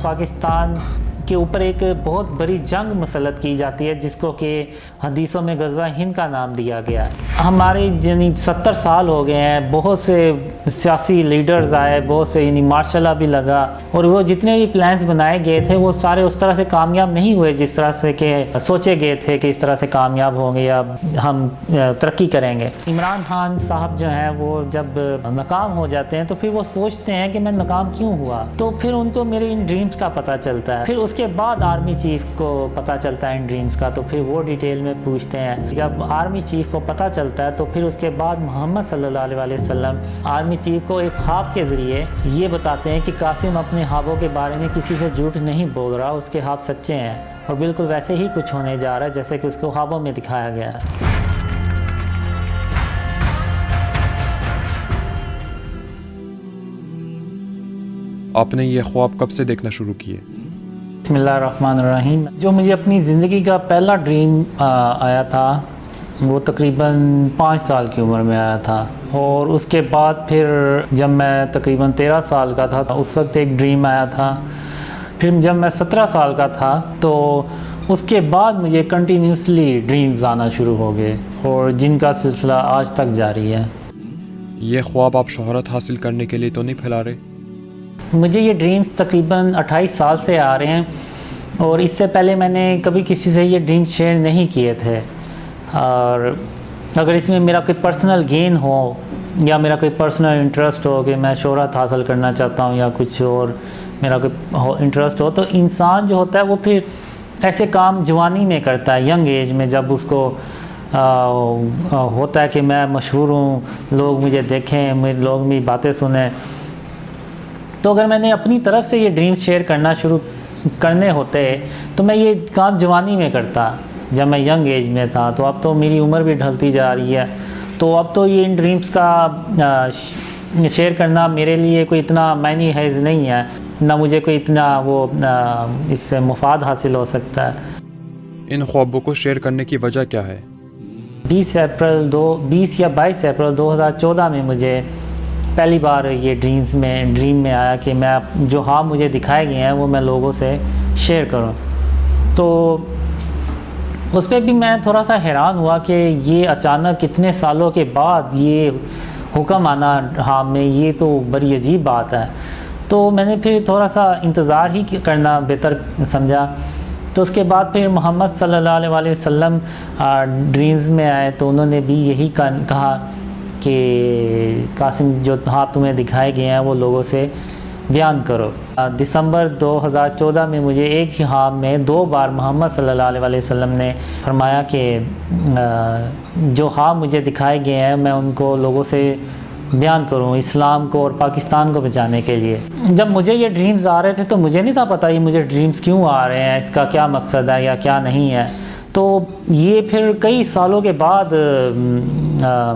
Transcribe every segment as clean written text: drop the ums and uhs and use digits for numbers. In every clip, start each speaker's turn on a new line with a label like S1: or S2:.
S1: پاکستان کے اوپر ایک بہت بڑی جنگ مسلط کی جاتی ہے جس کو کہ حدیثوں میں غزوہ ہند کا نام دیا گیا ہے۔ ہمارے یعنی 70 سال ہو گئے ہیں، بہت سے سیاسی لیڈرز آئے، بہت سے یعنی مارشل لا بھی لگا، اور وہ جتنے بھی پلانز بنائے گئے تھے وہ سارے اس طرح سے کامیاب نہیں ہوئے جس طرح سے کہ سوچے گئے تھے کہ اس طرح سے کامیاب ہوں گے یا ہم ترقی کریں گے۔ عمران خان صاحب جو ہیں وہ جب ناکام ہو جاتے ہیں تو پھر وہ سوچتے ہیں کہ میں ناکام کیوں ہوا، تو پھر ان کو میرے ان ڈریمز کا پتہ چلتا ہے۔ پھر اس کے بعد آرمی چیف کو پتہ چلتا ہے ان ڈریمز کا، تو پھر وہ ڈیٹیل میں پوچھتے ہیں۔ جب آرمی چیف کو پتہ چلتا ہے تو پھر اس کے بعد محمد صلی اللہ علیہ وسلم آرمی چیف کو ایک خواب کے ذریعے یہ بتاتے ہیں کہ قاسم اپنے خوابوں کے بارے میں کسی سے جھوٹ نہیں بول رہا، اس کے خواب سچے ہیں، اور بالکل ویسے ہی کچھ ہونے جا رہا ہے جیسے کہ اس کو خوابوں میں دکھایا گیا ہے۔
S2: آپ نے یہ خواب کب سے دیکھنا شروع کیے؟
S1: بسم اللہ الرحمن الرحیم۔ جو مجھے اپنی زندگی کا پہلا ڈریم آیا تھا وہ تقریباً 5 سال کی عمر میں آیا تھا، اور اس کے بعد پھر جب میں تقریباً 13 سال کا تھا اس وقت ایک ڈریم آیا تھا۔ پھر جب میں 17 سال کا تھا تو اس کے بعد مجھے کنٹینیوسلی ڈریمز آنا شروع ہو گئے، اور جن کا سلسلہ آج تک جاری ہے۔
S2: یہ خواب آپ شہرت حاصل کرنے کے لیے تو نہیں پھیلا رہے؟
S1: مجھے یہ ڈریمز تقریباً 28 سال سے آ رہے ہیں، اور اس سے پہلے میں نے کبھی کسی سے یہ ڈریمز شیئر نہیں کیے تھے، اور اگر اس میں میرا کوئی پرسنل گین ہو یا میرا کوئی پرسنل انٹرسٹ ہو کہ میں شہرت حاصل کرنا چاہتا ہوں یا کچھ اور میرا کوئی انٹرسٹ ہو، تو انسان جو ہوتا ہے وہ پھر ایسے کام جوانی میں کرتا ہے، ینگ ایج میں، جب اس کو ہوتا ہے کہ میں مشہور ہوں، لوگ مجھے دیکھیں، لوگ میری باتیں سنیں۔ تو اگر میں نے اپنی طرف سے یہ ڈریمز شیئر کرنے ہوتے تو میں یہ کام جوانی میں کرتا جب میں ینگ ایج میں تھا، تو اب تو میری عمر بھی ڈھلتی جا رہی ہے، تو اب تو یہ ان ڈریمز کا شیئر کرنا میرے لیے کوئی اتنا معنی حیز نہیں ہے، نہ مجھے کوئی اتنا اس سے مفاد حاصل ہو سکتا ہے۔
S2: ان خوابوں کو شیئر کرنے کی وجہ کیا ہے؟
S1: 20 یا 22 اپریل 2014 میں مجھے پہلی بار یہ ڈریم میں آیا کہ میں جو خواب مجھے دکھائے گئے ہیں وہ میں لوگوں سے شیئر کروں۔ تو اس پہ بھی میں تھوڑا سا حیران ہوا کہ یہ اچانک کتنے سالوں کے بعد یہ حکم آنا خواب میں، یہ تو بڑی عجیب بات ہے۔ تو میں نے پھر تھوڑا سا انتظار ہی کرنا بہتر سمجھا۔ تو اس کے بعد پھر محمد صلی اللہ علیہ وسلم ڈریمز میں آئے، تو انہوں نے بھی یہی کہا کہ قاسم جو خواب تمہیں دکھائے گئے ہیں وہ لوگوں سے بیان کرو۔ دسمبر 2014 میں مجھے ایک ہی خواب میں 2 بار محمد صلی اللہ علیہ وسلم نے فرمایا کہ جو خواب مجھے دکھائے گئے ہیں میں ان کو لوگوں سے بیان کروں، اسلام کو اور پاکستان کو بچانے کے لیے۔ جب مجھے یہ ڈریمز آ رہے تھے تو مجھے نہیں تھا پتہ یہ مجھے ڈریمز کیوں آ رہے ہیں، اس کا کیا مقصد ہے یا کیا نہیں ہے۔ تو یہ پھر کئی سالوں کے بعد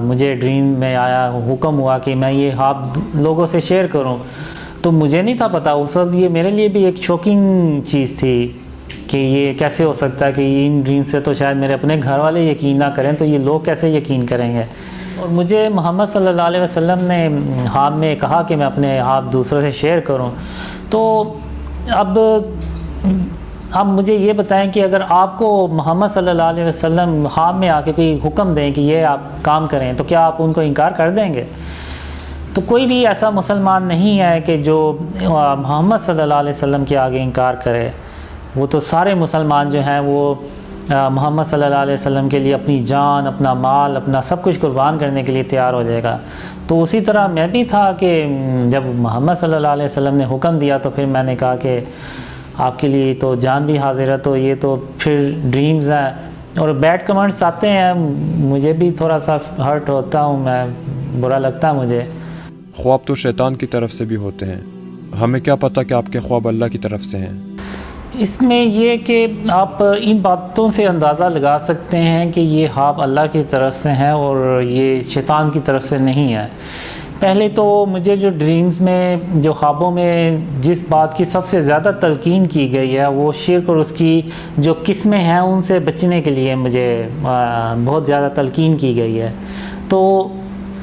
S1: مجھے ڈریم میں آیا، حکم ہوا کہ میں یہ خواب لوگوں سے شیئر کروں، تو مجھے نہیں تھا پتہ اس وقت۔ یہ میرے لیے بھی ایک شوکنگ چیز تھی کہ یہ کیسے ہو سکتا ہے کہ ان ڈریم سے تو شاید میرے اپنے گھر والے یقین نہ کریں، تو یہ لوگ کیسے یقین کریں گے۔ اور مجھے محمد صلی اللہ علیہ وسلم نے خواب میں کہا کہ میں اپنے خواب دوسروں سے شیئر کروں۔ تو اب مجھے یہ بتائیں کہ اگر آپ کو محمد صلی اللہ علیہ وسلم خواب میں آ کے کوئی حکم دیں کہ یہ آپ کام کریں، تو کیا آپ ان کو انکار کر دیں گے؟ تو کوئی بھی ایسا مسلمان نہیں ہے کہ جو محمد صلی اللہ علیہ وسلم کے آگے انکار کرے۔ وہ تو سارے مسلمان جو ہیں وہ محمد صلی اللہ علیہ وسلم کے لیے اپنی جان، اپنا مال، اپنا سب کچھ قربان کرنے کے لیے تیار ہو جائے گا۔ تو اسی طرح میں بھی تھا کہ جب محمد صلی اللہ علیہ وسلم نے حکم دیا تو پھر میں نے کہا کہ آپ کے لیے تو جان بھی حاضر ہے، تو یہ تو پھر ڈریمز ہیں۔ اور بیڈ کمنٹس آتے ہیں، مجھے بھی تھوڑا سا ہرٹ ہوتا ہوں، میں برا لگتا ہے مجھے۔
S2: خواب تو شیطان کی طرف سے بھی ہوتے ہیں، ہمیں کیا پتہ کہ آپ کے خواب اللہ کی طرف سے ہیں؟
S1: اس میں یہ کہ آپ ان باتوں سے اندازہ لگا سکتے ہیں کہ یہ خواب اللہ کی طرف سے ہیں اور یہ شیطان کی طرف سے نہیں ہے۔ پہلے تو مجھے جو ڈریمز میں، جو خوابوں میں جس بات کی سب سے زیادہ تلقین کی گئی ہے وہ شرک اور اس کی جو قسمیں ہیں ان سے بچنے کے لیے مجھے بہت زیادہ تلقین کی گئی ہے۔ تو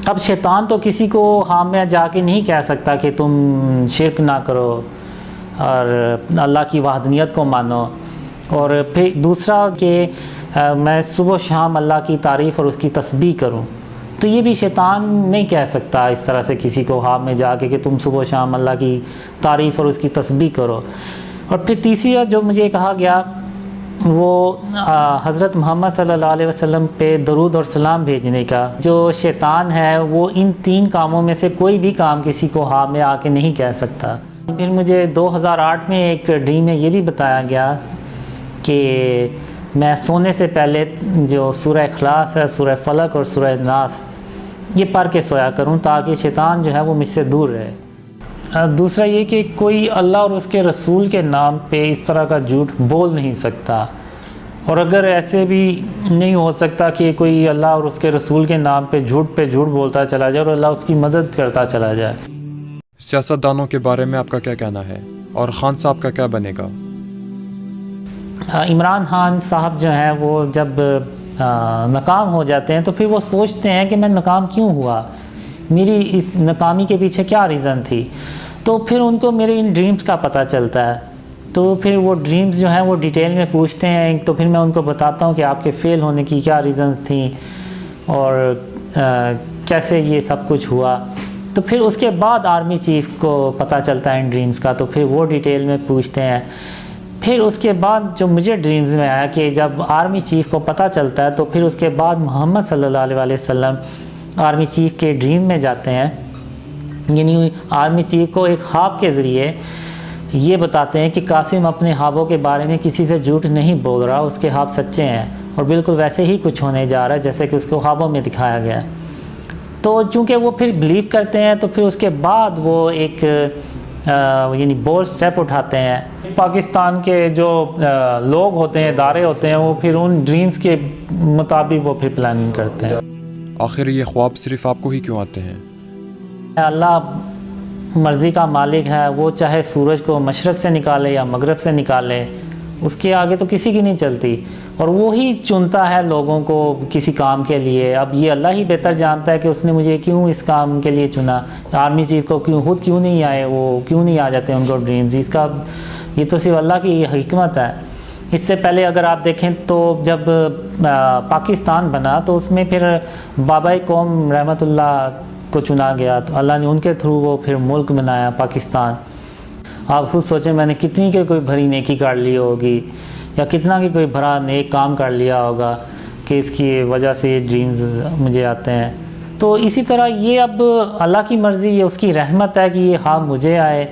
S1: اب شیطان تو کسی کو خواب میں جا کے نہیں کہہ سکتا کہ تم شرک نہ کرو، اور اللہ کی وحدانیت کو مانو. اور پھر دوسرا کہ میں صبح و شام اللہ کی تعریف اور اس کی تسبیح کروں. تو یہ بھی شیطان نہیں کہہ سکتا اس طرح سے کسی کو خواب میں جا کے کہ تم صبح و شام اللہ کی تعریف اور اس کی تسبیح کرو. اور پھر تیسری جو مجھے کہا گیا وہ حضرت محمد صلی اللہ علیہ وسلم پہ درود اور سلام بھیجنے کا. جو شیطان ہے وہ ان 3 کاموں میں سے کوئی بھی کام کسی کو خواب میں آ کے نہیں کہہ سکتا. پھر مجھے 2008 میں ایک ڈریم میں یہ بھی بتایا گیا کہ میں سونے سے پہلے جو سورہ اخلاص ہے، سورہ فلق اور سورہ ناس یہ پڑھ کے سویا کروں تاکہ شیطان جو ہے وہ مجھ سے دور رہے. دوسرا یہ کہ کوئی اللہ اور اس کے رسول کے نام پہ اس طرح کا جھوٹ بول نہیں سکتا. اور اگر ایسے بھی نہیں ہو سکتا کہ کوئی اللہ اور اس کے رسول کے نام پہ جھوٹ بولتا چلا جائے اور اللہ اس کی مدد کرتا چلا جائے.
S2: سیاستدانوں کے بارے میں آپ کا کیا کہنا ہے اور خان صاحب کا کیا بنے گا؟
S1: عمران خان صاحب جو ہیں وہ جب ناکام ہو جاتے ہیں تو پھر وہ سوچتے ہیں کہ میں ناکام کیوں ہوا، میری اس ناکامی کے پیچھے کیا ریزن تھی. تو پھر ان کو میرے ان ڈریمز کا پتہ چلتا ہے. تو پھر وہ ڈریمز جو ہیں وہ ڈیٹیل میں پوچھتے ہیں. تو پھر میں ان کو بتاتا ہوں کہ آپ کے فیل ہونے کی کیا ریزنز تھیں اور کیسے یہ سب کچھ ہوا. تو پھر اس کے بعد آرمی چیف کو پتہ چلتا ہے ان ڈریمز کا. تو پھر وہ ڈیٹیل میں پوچھتے ہیں. پھر اس کے بعد جو مجھے ڈریمز میں آیا کہ جب آرمی چیف کو پتہ چلتا ہے تو پھر اس کے بعد محمد صلی اللہ علیہ وسلم آرمی چیف کے ڈریم میں جاتے ہیں. یعنی آرمی چیف کو ایک خواب کے ذریعے یہ بتاتے ہیں کہ قاسم اپنے خوابوں کے بارے میں کسی سے جھوٹ نہیں بول رہا، اس کے خواب سچے ہیں اور بالکل ویسے ہی کچھ ہونے جا رہا ہے جیسے کہ اس کو خوابوں میں دکھایا گیا. تو چونکہ وہ پھر بلیو کرتے ہیں تو پھر اس کے بعد وہ ایک یعنی بولڈ سٹیپ اٹھاتے ہیں. پاکستان کے جو لوگ ہوتے ہیں، ادارے ہوتے ہیں، وہ پھر ان ڈریمز کے مطابق وہ پھر پلاننگ کرتے ہیں.
S2: آخر یہ خواب صرف آپ کو ہی کیوں آتے ہیں؟
S1: اللہ مرضی کا مالک ہے، وہ چاہے سورج کو مشرق سے نکالے یا مغرب سے نکالے، اس کے آگے تو کسی کی نہیں چلتی. اور وہی چنتا ہے لوگوں کو کسی کام کے لیے. اب یہ اللہ ہی بہتر جانتا ہے کہ اس نے مجھے کیوں اس کام کے لیے چنا. آرمی چیف کو خود کیوں نہیں آئے، وہ کیوں نہیں آ جاتے ان کو ڈریمز. اس کا یہ تو صرف اللہ کی حکمت ہے. اس سے پہلے اگر آپ دیکھیں تو جب پاکستان بنا تو اس میں پھر بابا قوم رحمۃ اللہ کو چنا گیا. تو اللہ نے ان کے تھرو وہ پھر ملک بنایا پاکستان. آپ خود سوچیں میں نے کتنی کے کوئی بھری نیکی کر لی ہوگی یا کتنا کہ کوئی بھرا نیک کام کر لیا ہوگا کہ اس کی وجہ سے یہ ڈریمز مجھے آتے ہیں. تو اسی طرح یہ اب اللہ کی مرضی، یہ اس کی رحمت ہے کہ یہ خواب مجھے آئے.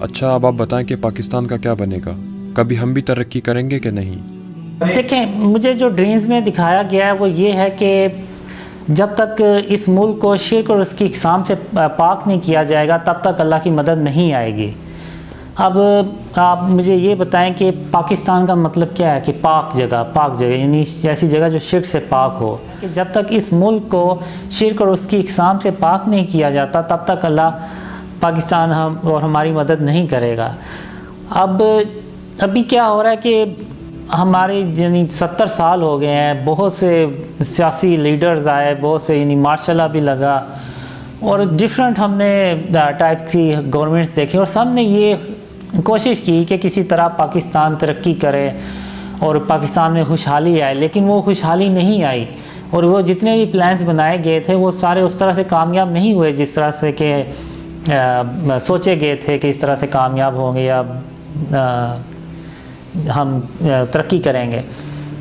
S2: اچھا اب آپ بتائیں کہ پاکستان کا کیا بنے گا؟ کبھی ہم بھی ترقی کریں گے کہ نہیں؟
S1: دیکھیں مجھے جو ڈریمز میں دکھایا گیا ہے وہ یہ ہے کہ جب تک اس ملک کو شرک اور اس کی اقسام سے پاک نہیں کیا جائے گا تب تک اللہ کی مدد نہیں آئے گی. اب آپ مجھے یہ بتائیں کہ پاکستان کا مطلب کیا ہے کہ پاک جگہ یعنی ایسی جگہ جو شرک سے پاک ہو. کہ جب تک اس ملک کو شرک اور اس کی اقسام سے پاک نہیں کیا جاتا تب تک اللہ پاکستان اور ہماری مدد نہیں کرے گا. ابھی کیا ہو رہا ہے کہ ہمارے یعنی 70 سال ہو گئے ہیں، بہت سے سیاسی لیڈرز آئے، بہت سے یعنی مارشاء اللہ بھی لگا اور ڈیفرنٹ ہم نے ٹائپ کی گورنمنٹس دیکھی اور سب نے یہ کوشش کی کہ کسی طرح پاکستان ترقی کرے اور پاکستان میں خوشحالی آئے. لیکن وہ خوشحالی نہیں آئی اور وہ جتنے بھی پلانز بنائے گئے تھے وہ سارے اس طرح سے کامیاب نہیں ہوئے جس طرح سے کہ سوچے گئے تھے کہ اس طرح سے کامیاب ہوں گے یا ہم ترقی کریں گے.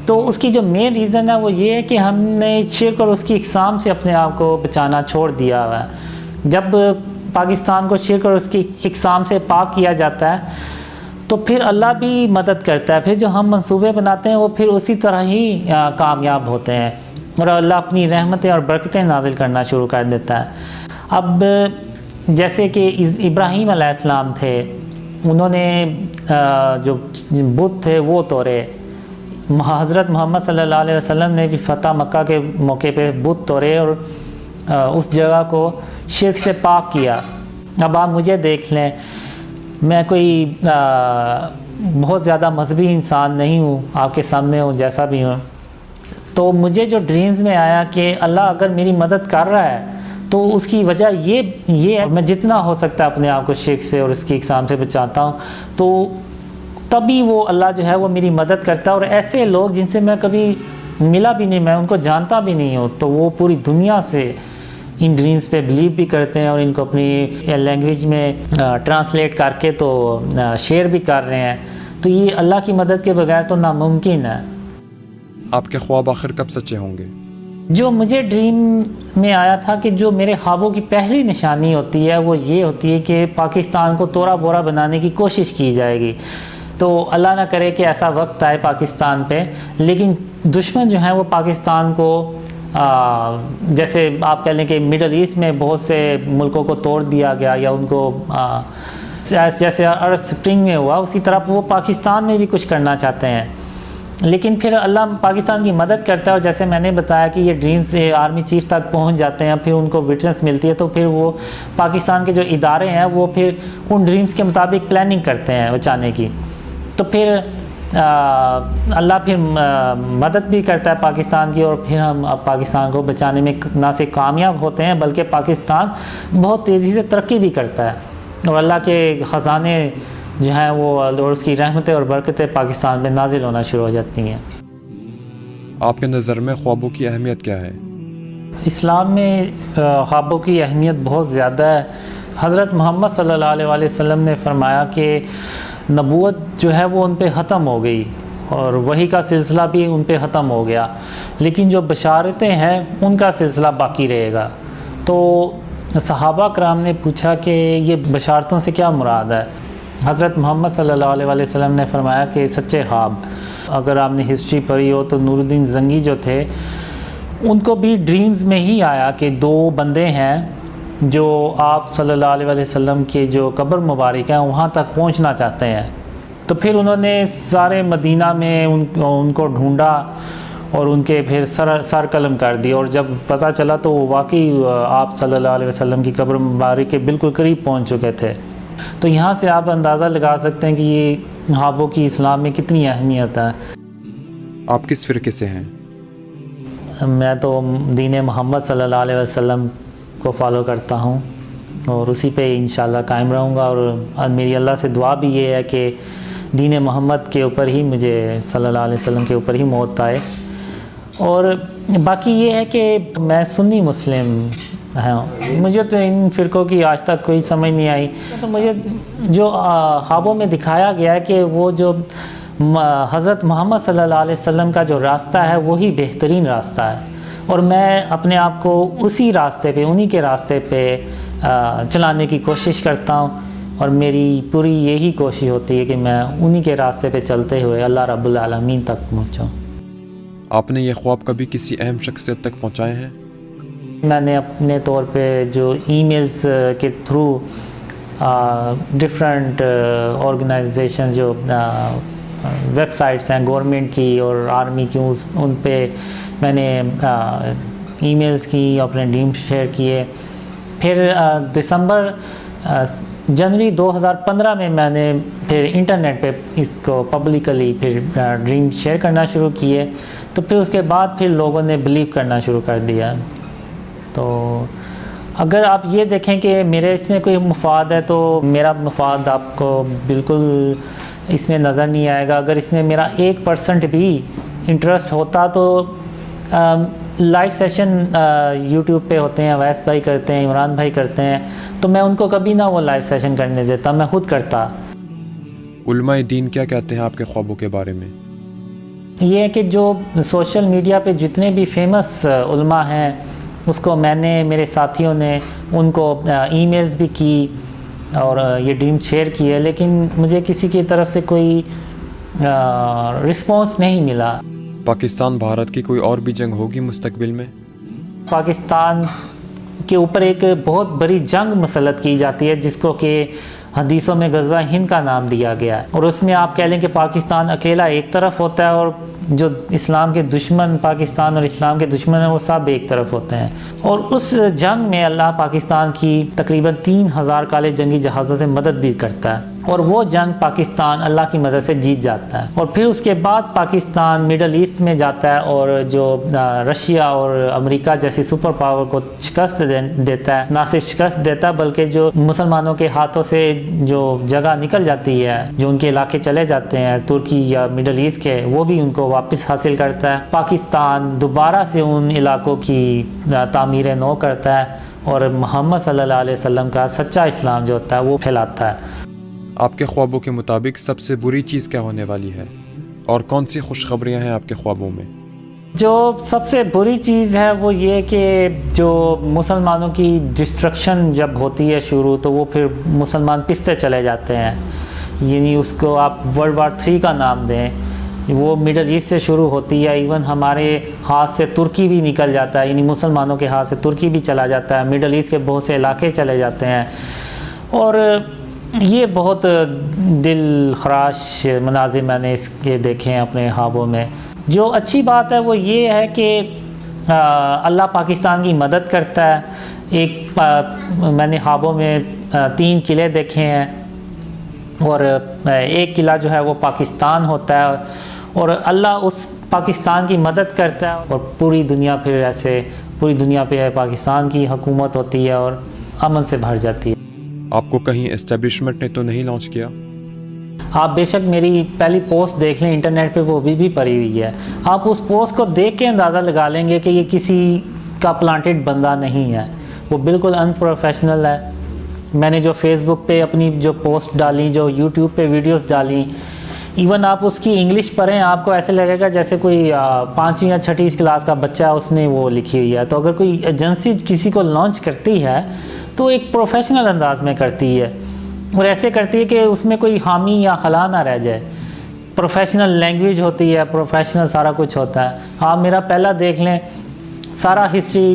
S1: تو اس کی جو مین ریزن ہے وہ یہ ہے کہ ہم نے شرک اور اس کی اقسام سے اپنے آپ کو بچانا چھوڑ دیا ہوا ہے. جب پاکستان کو شرک اور اس کی اقسام سے پاک کیا جاتا ہے تو پھر اللہ بھی مدد کرتا ہے. پھر جو ہم منصوبے بناتے ہیں وہ پھر اسی طرح ہی کامیاب ہوتے ہیں اور اللہ اپنی رحمتیں اور برکتیں نازل کرنا شروع کر دیتا ہے. اب جیسے کہ ابراہیم علیہ السلام تھے، انہوں نے جو بت تھے وہ توڑے. حضرت محمد صلی اللہ علیہ وسلم نے بھی فتح مکہ کے موقع پہ بت توڑے اور اس جگہ کو شرک سے پاک کیا. اب آپ مجھے دیکھ لیں، میں کوئی بہت زیادہ مذہبی انسان نہیں ہوں، آپ کے سامنے ہوں جیسا بھی ہوں. تو مجھے جو ڈریمز میں آیا کہ اللہ اگر میری مدد کر رہا ہے تو اس کی وجہ یہ ہے، میں جتنا ہو سکتا ہے اپنے آپ کو شرک سے اور اس کی اقسام سے بچاتا ہوں، تو تبھی وہ اللہ جو ہے وہ میری مدد کرتا ہے. اور ایسے لوگ جن سے میں کبھی ملا بھی نہیں، میں ان کو جانتا بھی نہیں ہوں، تو وہ پوری دنیا سے ان ڈریمز پہ بلیو بھی کرتے ہیں اور ان کو اپنی لینگویج میں ٹرانسلیٹ کر کے تو شیئر بھی کر رہے ہیں. تو یہ اللہ کی مدد کے بغیر تو ناممکن ہے.
S2: آپ کے خواب آخر کب سچے ہوں گے؟
S1: جو مجھے ڈریم میں آیا تھا کہ جو میرے خوابوں کی پہلی نشانی ہوتی ہے وہ یہ ہوتی ہے کہ پاکستان کو توڑا بوڑا بنانے کی کوشش کی جائے گی. تو اللہ نہ کرے کہ ایسا وقت آئے پاکستان پہ، لیکن دشمن جو ہیں وہ پاکستان کو جیسے آپ کہہ لیں کہ مڈل ایسٹ میں بہت سے ملکوں کو توڑ دیا گیا یا ان کو جیسے عرب سپرنگ میں ہوا، اسی طرح وہ پاکستان میں بھی کچھ کرنا چاہتے ہیں. لیکن پھر اللہ پاکستان کی مدد کرتا ہے، اور جیسے میں نے بتایا کہ یہ ڈریمز آرمی چیف تک پہنچ جاتے ہیں، پھر ان کو وٹنس ملتی ہے، تو پھر وہ پاکستان کے جو ادارے ہیں وہ پھر ان ڈریمز کے مطابق پلاننگ کرتے ہیں بچانے کی. تو پھر اللہ پھر مدد بھی کرتا ہے پاکستان کی، اور پھر ہم پاکستان کو بچانے میں نہ صرف کامیاب ہوتے ہیں بلکہ پاکستان بہت تیزی سے ترقی بھی کرتا ہے، اور اللہ کے خزانے جو ہیں وہ اور اس کی رحمتیں اور برکتیں پاکستان میں نازل ہونا شروع ہو جاتی ہیں.
S2: آپ کے نظر میں خوابوں کی اہمیت کیا ہے؟
S1: اسلام میں خوابوں کی اہمیت بہت زیادہ ہے. حضرت محمد صلی اللہ علیہ وآلہ وسلم نے فرمایا کہ نبوت جو ہے وہ ان پہ ختم ہو گئی اور وحی کا سلسلہ بھی ان پہ ختم ہو گیا، لیکن جو بشارتیں ہیں ان کا سلسلہ باقی رہے گا. تو صحابہ کرام نے پوچھا کہ یہ بشارتوں سے کیا مراد ہے؟ حضرت محمد صلی اللہ علیہ وآلہ وسلم نے فرمایا کہ سچے خواب. اگر آپ نے ہسٹری پڑھی ہو تو نور الدین زنگی جو تھے ان کو بھی ڈریمز میں ہی آیا کہ دو بندے ہیں جو آپ صلی اللہ علیہ وآلہ وسلم کے جو قبر مبارک ہیں وہاں تک پہنچنا چاہتے ہیں. تو پھر انہوں نے سارے مدینہ میں ان کو ڈھونڈا اور ان کے پھر سر قلم کر دی، اور جب پتہ چلا تو وہ واقعی آپ صلی اللہ علیہ وسلم کی قبر مبارک کے بالکل قریب پہنچ چکے تھے. تو یہاں سے آپ اندازہ لگا سکتے ہیں کہ یہ خوابوں کی اسلام میں کتنی اہمیت ہے.
S2: آپ کس فرقے سے ہیں؟
S1: میں تو دین محمد صلی اللہ علیہ وسلم کو فالو کرتا ہوں اور اسی پہ انشاءاللہ قائم رہوں گا، اور میری اللہ سے دعا بھی یہ ہے کہ دین محمد کے اوپر ہی مجھے صلی اللہ علیہ وسلم کے اوپر ہی موت آئے. اور باقی یہ ہے کہ میں سنی مسلم ہوں، مجھے تو ان فرقوں کی آج تک کوئی سمجھ نہیں آئی. تو مجھے جو خوابوں میں دکھایا گیا ہے کہ وہ جو حضرت محمد صلی اللہ علیہ وسلم کا جو راستہ ہے وہی بہترین راستہ ہے، اور میں اپنے آپ کو اسی راستے پہ، انہی کے راستے پہ چلانے کی کوشش کرتا ہوں، اور میری پوری یہی کوشش ہوتی ہے کہ میں انہی کے راستے پہ چلتے ہوئے اللہ رب العالمین تک پہنچوں.
S2: آپ نے یہ خواب کبھی کسی اہم شخصیت تک پہنچائے ہیں؟
S1: میں نے اپنے طور پہ جو ای میلز کے تھرو ڈفرینٹ آرگنائزیشن جو ویب سائٹس ہیں گورنمنٹ کی اور آرمی کی، ان پہ میں نے ای میلز کی، اپنے ڈریم شیئر کیے. پھر جنوری 2015 میں نے پھر انٹرنیٹ پہ اس کو پبلکلی پھر ڈریم شیئر کرنا شروع کیے. تو پھر اس کے بعد پھر لوگوں نے بلیو کرنا شروع کر دیا. تو اگر آپ یہ دیکھیں کہ میرے اس میں کوئی مفاد ہے تو میرا مفاد آپ کو بالکل اس میں نظر نہیں آئے گا. اگر اس میں میرا 1% بھی انٹرسٹ ہوتا تو لائیو سیشن یوٹیوب پہ ہوتے ہیں، ویس بھائی کرتے ہیں، عمران بھائی کرتے ہیں، تو میں ان کو کبھی نہ وہ لائیو سیشن کرنے دیتا، میں خود کرتا.
S2: علماء دین کیا کہتے ہیں آپ کے خوابوں کے بارے میں؟
S1: یہ ہے کہ جو سوشل میڈیا پہ جتنے بھی فیمس علماء ہیں اس کو میں نے، میرے ساتھیوں نے ان کو ای میلز بھی کی اور یہ ڈریم شیئر کیے، لیکن مجھے کسی کی طرف سے کوئی رسپانس نہیں ملا.
S2: پاکستان بھارت کی کوئی اور بھی جنگ ہوگی مستقبل میں؟
S1: پاکستان کے اوپر ایک بہت بڑی جنگ مسلط کی جاتی ہے جس کو کہ حدیثوں میں غزوہ ہند کا نام دیا گیا ہے، اور اس میں آپ کہہ لیں کہ پاکستان اکیلا ایک طرف ہوتا ہے اور جو اسلام کے دشمن پاکستان اور اسلام کے دشمن ہیں وہ سب ایک طرف ہوتے ہیں. اور اس جنگ میں اللہ پاکستان کی تقریباً 3000 کالے جنگی جہازوں سے مدد بھی کرتا ہے. اور وہ جنگ پاکستان اللہ کی مدد سے جیت جاتا ہے، اور پھر اس کے بعد پاکستان مڈل ایسٹ میں جاتا ہے اور جو رشیا اور امریکہ جیسی سپر پاور کو شکست دیتا ہے، نہ صرف شکست دیتا بلکہ جو مسلمانوں کے ہاتھوں سے جو جگہ نکل جاتی ہے، جو ان کے علاقے چلے جاتے ہیں ترکی یا مڈل ایسٹ کے، وہ بھی ان کو واپس حاصل کرتا ہے۔ پاکستان دوبارہ سے ان علاقوں کی تعمیر نو کرتا ہے اور محمد صلی اللہ علیہ وسلم کا سچا اسلام جو ہوتا ہے وہ پھیلاتا ہے۔
S2: آپ کے خوابوں کے مطابق سب سے بری چیز کیا ہونے والی ہے، اور کون سی خوشخبریاں ہیں آپ کے خوابوں میں؟
S1: جو سب سے بری چیز ہے وہ یہ کہ جو مسلمانوں کی ڈسٹرکشن جب ہوتی ہے شروع، تو وہ پھر مسلمان پستے چلے جاتے ہیں، یعنی اس کو آپ ورلڈ وار 3 کا نام دیں، وہ مڈل ایسٹ سے شروع ہوتی ہے، ایون ہمارے ہاتھ سے ترکی بھی نکل جاتا ہے، یعنی مسلمانوں کے ہاتھ سے ترکی بھی چلا جاتا ہے، مڈل ایسٹ کے بہت سے علاقے چلے جاتے ہیں، اور یہ بہت دل خراش مناظر میں نے اس کے دیکھے ہیں اپنے خوابوں میں۔ جو اچھی بات ہے وہ یہ ہے کہ اللہ پاکستان کی مدد کرتا ہے۔ ایک میں نے خوابوں میں 3 قلعے دیکھے ہیں، اور ایک قلعہ جو ہے وہ پاکستان ہوتا ہے، اور اللہ اس پاکستان کی مدد کرتا ہے، اور پوری دنیا پھر ایسے پوری دنیا پہ پاکستان کی حکومت ہوتی ہے اور امن سے بھر جاتی ہے۔
S2: آپ کو کہیں اسٹیبلشمنٹ نے تو نہیں لانچ کیا؟
S1: آپ بے شک میری پہلی پوسٹ دیکھ لیں انٹرنیٹ پہ، وہ بھی پڑی ہوئی ہے، آپ اس پوسٹ کو دیکھ کے اندازہ لگا لیں گے کہ یہ کسی کا پلانٹڈ بندہ نہیں ہے، وہ بالکل ان پروفیشنل ہے۔ میں نے جو فیس بک پہ اپنی جو پوسٹ ڈالی، جو یوٹیوب پہ ویڈیوز ڈالی، ایون آپ اس کی انگلش پڑھیں آپ کو ایسے لگے گا جیسے کوئی 5ویں یا 6ٹھی کلاس کا بچہ اس نے وہ لکھی ہوئی ہے۔ تو اگر کوئی ایجنسی کسی کو لانچ کرتی ہے تو ایک پروفیشنل انداز میں کرتی ہے، اور ایسے کرتی ہے کہ اس میں کوئی خامی یا خلا نہ رہ جائے، پروفیشنل لینگویج ہوتی ہے، پروفیشنل سارا کچھ ہوتا ہے۔ آپ میرا پہلا دیکھ لیں، سارا ہسٹری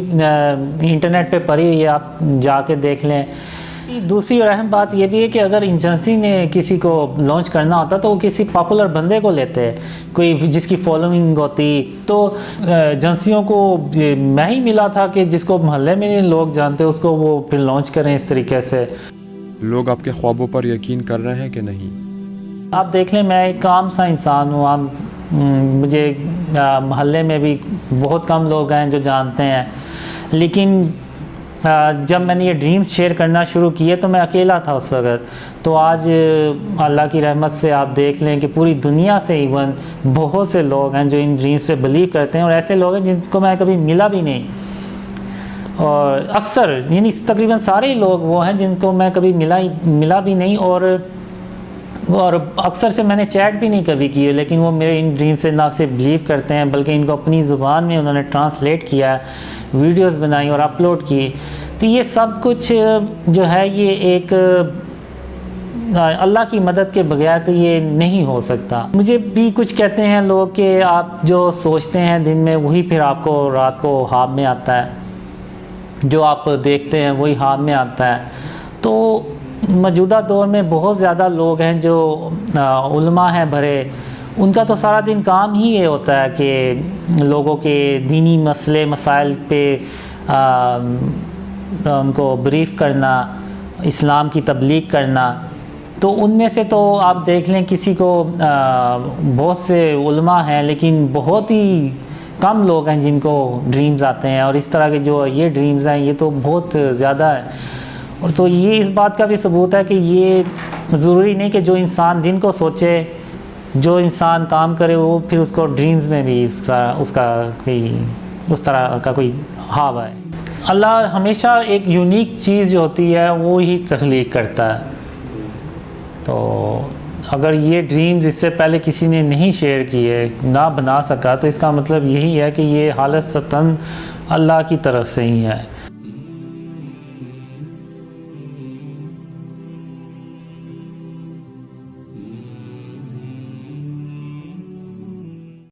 S1: انٹرنیٹ پہ پڑی ہوئی ہے، آپ جا کے دیکھ لیں۔ دوسری اور اہم بات یہ بھی ہے کہ اگر ایجنسی نے کسی کو لانچ کرنا ہوتا تو وہ کسی پاپولر بندے کو لیتے، کوئی جس کی فالوئنگ ہوتی، تو ایجنسیوں کو میں ہی ملا تھا کہ جس کو محلے میں لوگ جانتے اس کو وہ پھر لانچ کریں اس طریقے سے۔
S2: لوگ آپ کے خوابوں پر یقین کر رہے ہیں کہ نہیں؟
S1: آپ دیکھ لیں، میں ایک عام سا انسان ہوں، مجھے محلے میں بھی بہت کم لوگ ہیں جو جانتے ہیں، لیکن جب میں نے یہ ڈریمز شیئر کرنا شروع کیے تو میں اکیلا تھا اس وقت۔ تو آج اللہ کی رحمت سے آپ دیکھ لیں کہ پوری دنیا سے ایون بہت سے لوگ ہیں جو ان ڈریمز پہ بلیو کرتے ہیں، اور ایسے لوگ ہیں جن کو میں کبھی ملا بھی نہیں، اور اکثر یعنی تقریباً سارے لوگ وہ ہیں جن کو میں کبھی ملا بھی نہیں، اور اکثر سے میں نے چیٹ بھی نہیں کبھی کی، لیکن وہ میرے ان ڈریم سے نہ صرف بلیو کرتے ہیں بلکہ ان کو اپنی زبان میں انہوں نے ٹرانسلیٹ کیا، ویڈیوز بنائی اور اپلوڈ کی۔ تو یہ سب کچھ جو ہے یہ ایک اللہ کی مدد کے بغیر تو یہ نہیں ہو سکتا۔ مجھے بھی کچھ کہتے ہیں لوگ کہ آپ جو سوچتے ہیں دن میں وہی پھر آپ کو رات کو خواب میں آتا ہے، جو آپ دیکھتے ہیں وہی خواب میں آتا ہے۔ تو موجودہ دور میں بہت زیادہ لوگ ہیں جو علماء ہیں بھرے، ان کا تو سارا دن کام ہی یہ ہوتا ہے کہ لوگوں کے دینی مسئلے مسائل پہ ان کو بریف کرنا، اسلام کی تبلیغ کرنا۔ تو ان میں سے تو آپ دیکھ لیں کسی کو بہت سے علماء ہیں لیکن بہت ہی کم لوگ ہیں جن کو ڈریمز آتے ہیں، اور اس طرح کے جو یہ ڈریمز ہیں یہ تو بہت زیادہ ہے۔ اور تو یہ اس بات کا بھی ثبوت ہے کہ یہ ضروری نہیں کہ جو انسان دن کو سوچے، جو انسان کام کرے، وہ پھر اس کو ڈریمز میں بھی اس طرح کا کوئی خواب ہے۔ اللہ ہمیشہ ایک یونیک چیز جو ہوتی ہے وہ ہی تخلیق کرتا ہے۔ تو اگر یہ ڈریمز اس سے پہلے کسی نے نہیں شیئر کیے، نہ بنا سکا، تو اس کا مطلب یہی ہے کہ یہ حالت ستن اللہ کی طرف سے ہی ہے۔